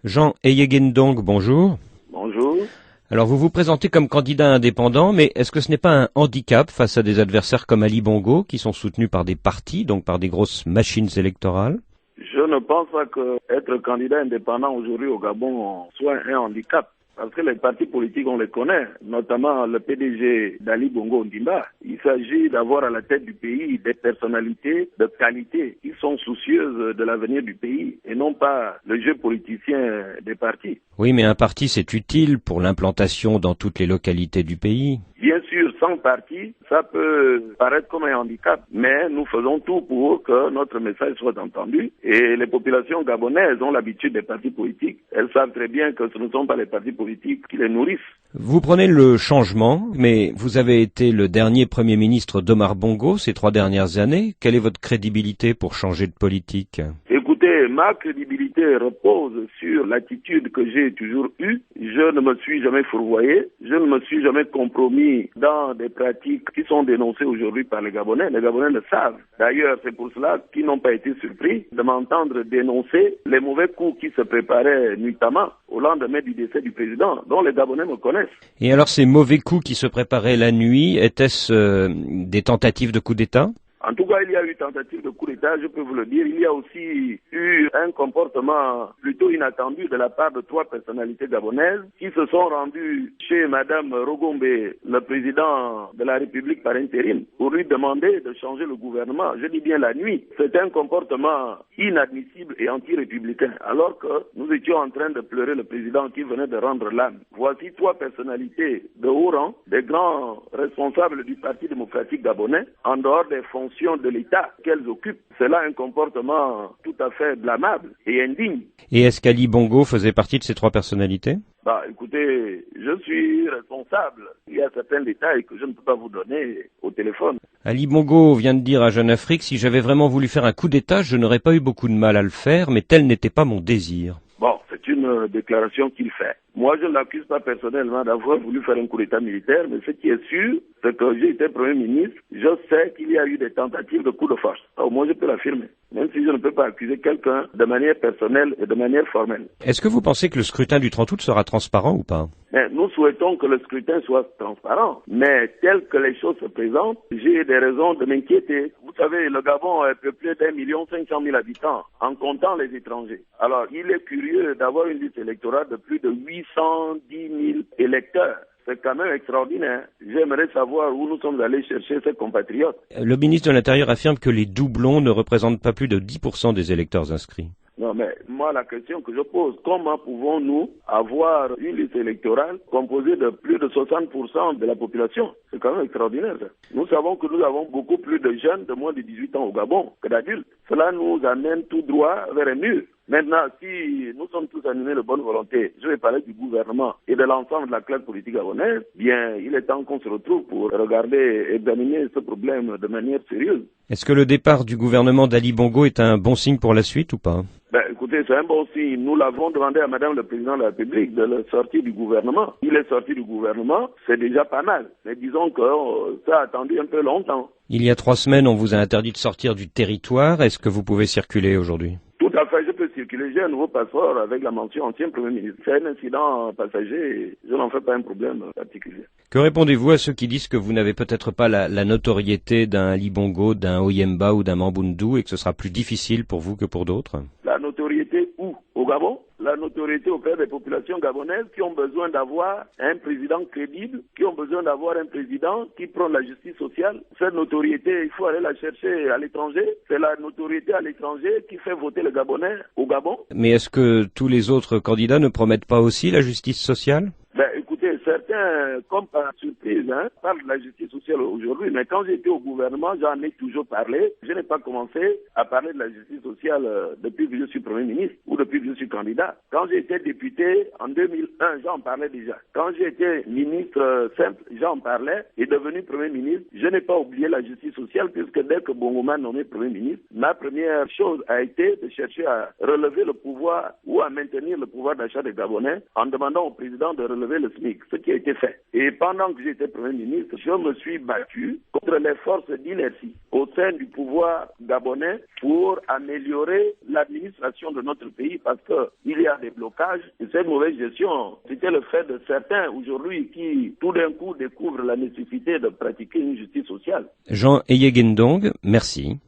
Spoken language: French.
Jean Eyegendong, bonjour. Bonjour. Alors vous vous présentez comme candidat indépendant, mais est-ce que ce n'est pas un handicap face à des adversaires comme Ali Bongo, qui sont soutenus par des partis, donc par des grosses machines électorales? Je ne pense pas qu'être candidat indépendant aujourd'hui au Gabon soit un handicap. Parce que les partis politiques, on les connaît, notamment le PDG d'Ali Bongo Ondimba. Il s'agit d'avoir à la tête du pays des personnalités de qualité qui sont soucieuses de l'avenir du pays et non pas le jeu politicien des partis. Oui, mais un parti, c'est utile pour l'implantation dans toutes les localités du pays. Bien sûr, sans parti, ça peut paraître comme un handicap, mais nous faisons tout pour que notre message soit entendu. Et les populations gabonaises ont l'habitude des partis politiques. Elles savent très bien que ce ne sont pas les partis politiques qui les nourrissent. Vous prenez le changement, mais vous avez été le dernier Premier ministre d'Omar Bongo ces 3 dernières années. Quelle est votre crédibilité pour changer de politique? Écoutez, ma crédibilité repose sur l'attitude que j'ai toujours eue. Je ne me suis jamais fourvoyé, je ne me suis jamais compromis dans des pratiques qui sont dénoncées aujourd'hui par les Gabonais. Les Gabonais le savent. D'ailleurs, c'est pour cela qu'ils n'ont pas été surpris de m'entendre dénoncer les mauvais coups qui se préparaient nuitamment au lendemain du décès du président, dont les Gabonais me connaissent. Et alors ces mauvais coups qui se préparaient la nuit, étaient-ce des tentatives de coup d'État? En tout cas, il y a eu tentative de coup d'État, je peux vous le dire. Il y a aussi eu un comportement plutôt inattendu de la part de 3 personnalités gabonaises qui se sont rendues chez Madame Rogombe, le président de la République par intérim, pour lui demander de changer le gouvernement. Je dis bien la nuit. C'est un comportement inadmissible et anti-républicain, alors que nous étions en train de pleurer le président qui venait de rendre l'âme. Voici 3 personnalités de haut rang, des grands responsables du Parti démocratique gabonais, en dehors des fonctions de l'État qu'elles occupent. C'est là un comportement tout à fait blâmable et indigne. Et est-ce qu'Ali Bongo faisait partie de ces 3 personnalités? Écoutez, je suis responsable. Il y a certains détails que je ne peux pas vous donner au téléphone. Ali Bongo vient de dire à Jeune Afrique, si j'avais vraiment voulu faire un coup d'État, je n'aurais pas eu beaucoup de mal à le faire, mais tel n'était pas mon désir. C'est une déclaration qu'il fait. Moi, je ne l'accuse pas personnellement d'avoir voulu faire un coup d'État militaire, mais ce qui est sûr, c'est que j'ai été Premier ministre. Je sais qu'il y a eu des tentatives de coup de force. Au moins, je peux l'affirmer, même si je ne peux pas accuser quelqu'un de manière personnelle et de manière formelle. Est-ce que vous pensez que le scrutin du 30 août sera transparent ou pas? Nous souhaitons que le scrutin soit transparent, mais tel que les choses se présentent, j'ai des raisons de m'inquiéter. Vous savez, le Gabon est peuplé d'1,5 million habitants, en comptant les étrangers. Alors, il est curieux d'avoir une liste électorale de plus de 810 000 électeurs. C'est quand même extraordinaire. J'aimerais savoir où nous sommes allés chercher ces compatriotes. Le ministre de l'Intérieur affirme que les doublons ne représentent pas plus de 10% des électeurs inscrits. Non, mais moi, la question que je pose, comment pouvons-nous avoir une liste électorale composée de plus de 60% de la population? C'est quand même extraordinaire, ça. Nous savons que nous avons beaucoup plus de jeunes de moins de 18 ans au Gabon que d'adultes. Cela nous amène tout droit vers un mur. Maintenant, si nous sommes tous animés de bonne volonté, je vais parler du gouvernement et de l'ensemble de la classe politique gabonaise, bien, il est temps qu'on se retrouve pour regarder, examiner ce problème de manière sérieuse. Est-ce que le départ du gouvernement d'Ali Bongo est un bon signe pour la suite ou pas? Écoutez, c'est un bon signe. Nous l'avons demandé à Madame le Président de la République de le sortir du gouvernement. Il est sorti du gouvernement, c'est déjà pas mal. Mais disons que ça a attendu un peu longtemps. Il y a 3 semaines, on vous a interdit de sortir du territoire. Est-ce que vous pouvez circuler aujourd'hui? Tout à fait, je peux circuler. J'ai un nouveau passeport avec la mention ancien Premier ministre. C'est un incident passager, je n'en fais pas un problème particulier. Que répondez-vous à ceux qui disent que vous n'avez peut-être pas la notoriété d'un Ali Bongo, d'un Oyemba ou d'un Mambundu et que ce sera plus difficile pour vous que pour d'autres? La notoriété où? Au Gabon? La notoriété auprès des populations gabonaises qui ont besoin d'avoir un président crédible, qui ont besoin d'avoir un président qui prend la justice sociale. Cette notoriété, il faut aller la chercher à l'étranger. C'est la notoriété à l'étranger qui fait voter les Gabonais au Gabon. Mais est-ce que tous les autres candidats ne promettent pas aussi la justice sociale? Écoutez, certains, comme par surprise, parlent de la justice sociale aujourd'hui, mais quand j'étais au gouvernement, j'en ai toujours parlé. Je n'ai pas commencé à parler de la justice sociale depuis que je suis Premier ministre ou depuis que je suis candidat. Quand j'étais député en 2001, j'en parlais déjà. Quand j'étais ministre simple, j'en parlais. Et devenu Premier ministre, je n'ai pas oublié la justice sociale puisque dès que Bongo m'a nommé Premier ministre, ma première chose a été de chercher à relever le pouvoir ou à maintenir le pouvoir d'achat des Gabonais en demandant au président de relever le SMIC. ce qui a été fait. Et pendant que j'étais Premier ministre, je me suis battu contre les forces d'inertie au sein du pouvoir gabonais pour améliorer l'administration de notre pays parce qu'il y a des blocages. Et cette mauvaise gestion, c'était le fait de certains aujourd'hui qui, tout d'un coup, découvrent la nécessité de pratiquer une justice sociale. Jean Eyegendong, merci.